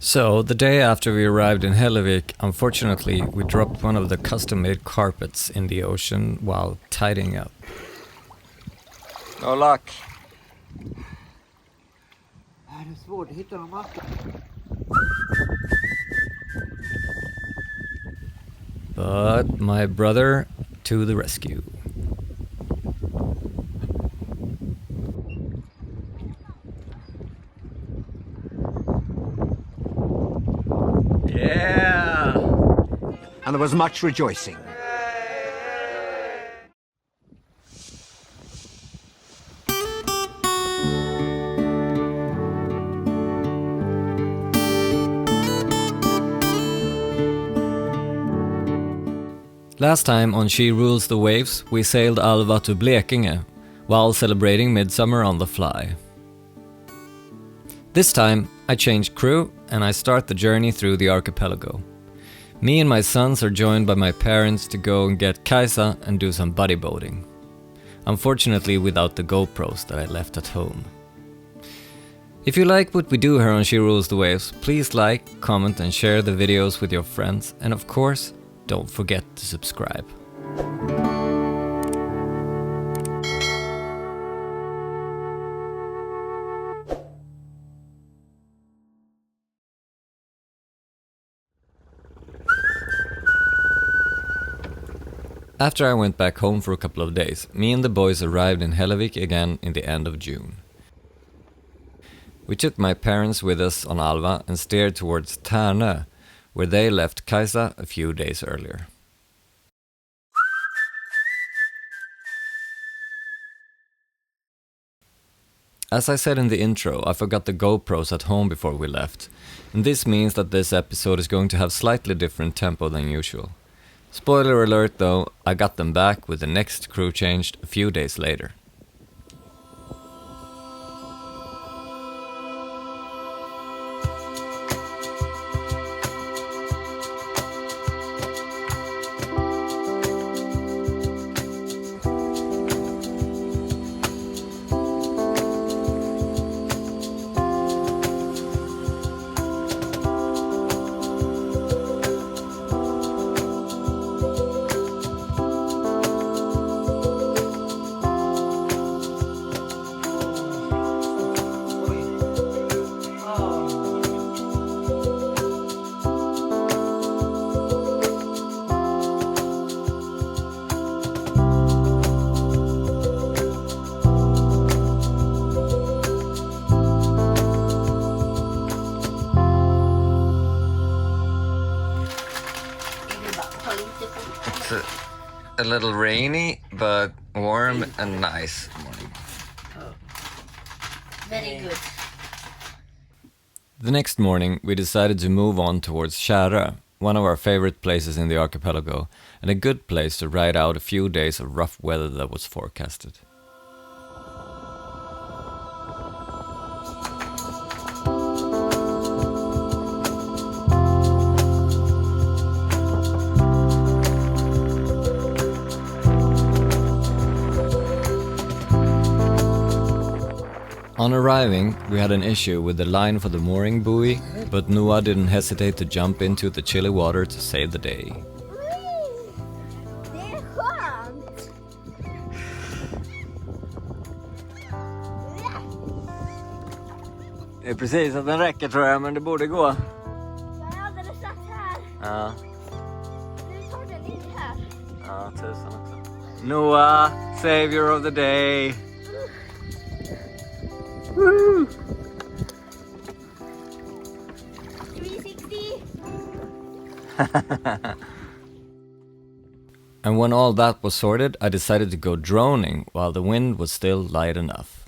So, the day after we arrived in Hellevik, unfortunately, we dropped one of the custom-made carpets in the ocean while tidying up. No luck. Det är svårt att hitta dem alltid. But my brother to the rescue. Yeah! And there was much rejoicing. Last time on She Rules the Waves, we sailed Alva to Blekinge, while celebrating midsummer on the fly. This time, I changed crew and I start the journey through the archipelago. Me and my sons are joined by my parents to go and get Kajsa and do some buddy boating. Unfortunately without the GoPros that I left at home. If you like what we do here on She Rules the Waves, please like, comment and share the videos with your friends, and of course, don't forget to subscribe. After I went back home for a couple of days, me and the boys arrived in Hellevik again in the end of June. We took my parents with us on Alva and steered towards Tärnö, where they left Kajsa a few days earlier. As I said in the intro, I forgot the GoPros at home before we left, and this means that this episode is going to have slightly different tempo than usual. Spoiler alert though, I got them back with the next crew changed a few days later. It's a little rainy, but warm and nice morning. Very good. The next morning, we decided to move on towards Kärö, one of our favorite places in the archipelago, and a good place to ride out a few days of rough weather that was forecasted. On arriving, we had an issue with the line for the mooring buoy, but Noah didn't hesitate to jump into the chilly water to save the day. Det är skönt! Det är precis att den räcker tror jag, men det borde gå. Jag har alldeles satt här. Ja, Nu tar den in här. ja tusan också. Noah, savior of the day. Woo! 360. And when all that was sorted, I decided to go droning while the wind was still light enough.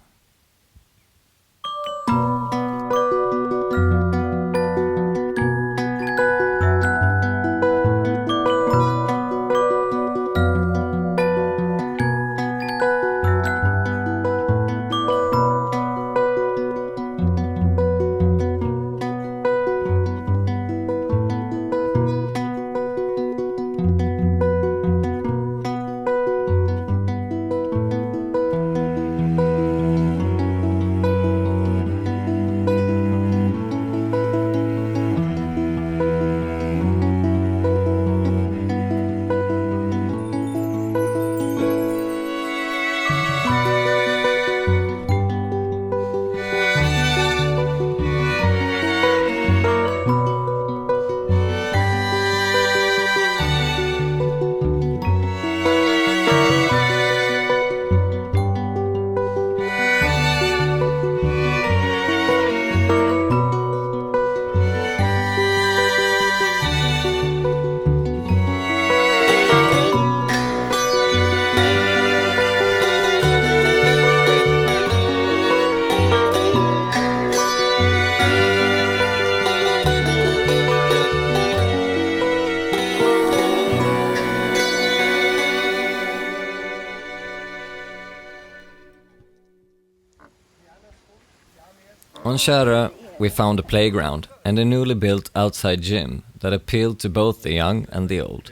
On Kärö, we found a playground and a newly built outside gym that appealed to both the young and the old.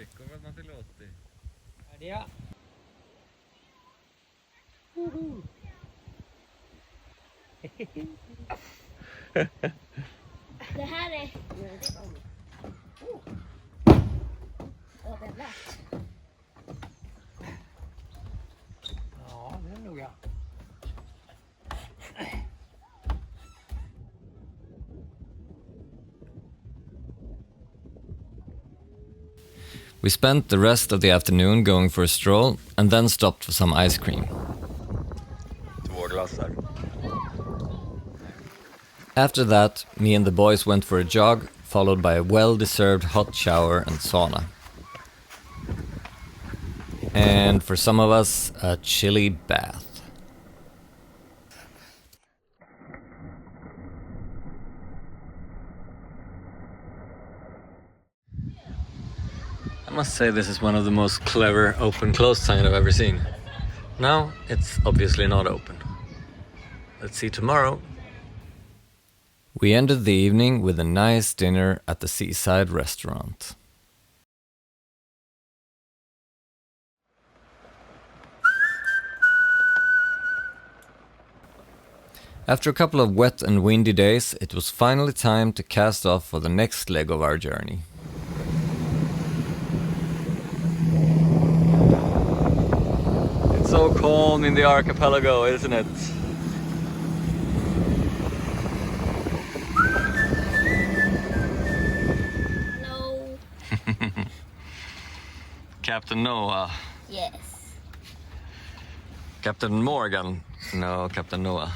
Det här är... Åh, det är lätt. Ja, det är nog jag. We spent the rest of the afternoon going for a stroll and then stopped for some ice cream. 2 glassar. After that, me and the boys went for a jog, followed by a well-deserved hot shower and sauna. And for some of us, a chilly bath. I must say this is one of the most clever open-close signs I've ever seen. Now, it's obviously not open. Let's see tomorrow. We ended the evening with a nice dinner at the seaside restaurant. After a couple of wet and windy days, it was finally time to cast off for the next leg of our journey. It's so calm in the archipelago, isn't it? No. Captain Noah. Yes. Captain Morgan, no, Captain Noah.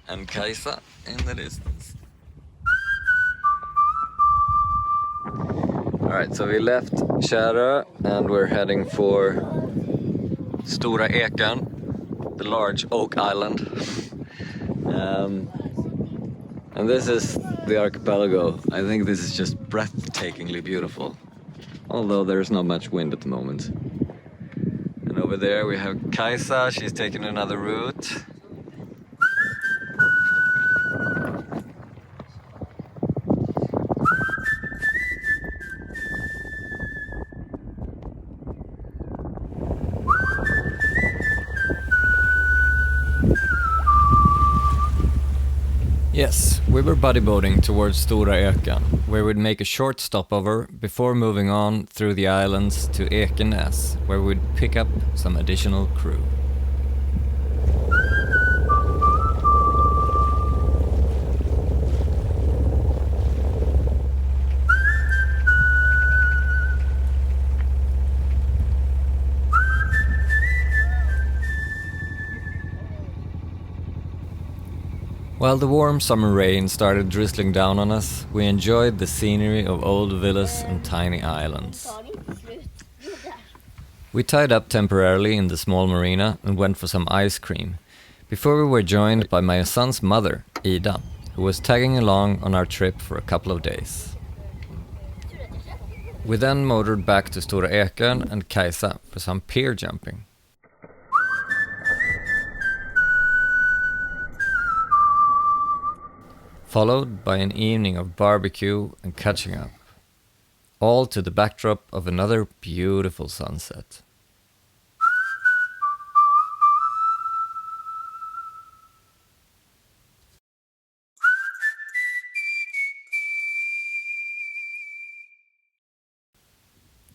And Kajsa in the distance. Alright, so we left Kärö and we're heading for Stora Eken, the large oak island. And this is the archipelago. I think this is just breathtakingly beautiful. Although there's not much wind at the moment. And over there we have Kajsa, she's taking another route. Yes, we were bodyboating towards Stora Eken, where we'd make a short stopover before moving on through the islands to Ekenäs, where we'd pick up some additional crew. While the warm summer rain started drizzling down on us, we enjoyed the scenery of old villas and tiny islands. Tar inte slut. Jo, där. We tied up temporarily in the small marina and went for some ice cream, before we were joined by my son's mother, Ida, who was tagging along on our trip for a couple of days. We then motored back to Stora Eken and Kajsa for some pier jumping. Followed by an evening of barbecue and catching up, all to the backdrop of another beautiful sunset.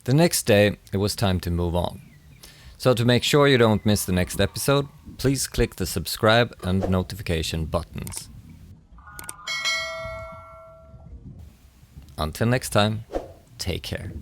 The next day, it was time to move on. So to make sure you don't miss the next episode, please click the subscribe and notification buttons. Until next time, take care.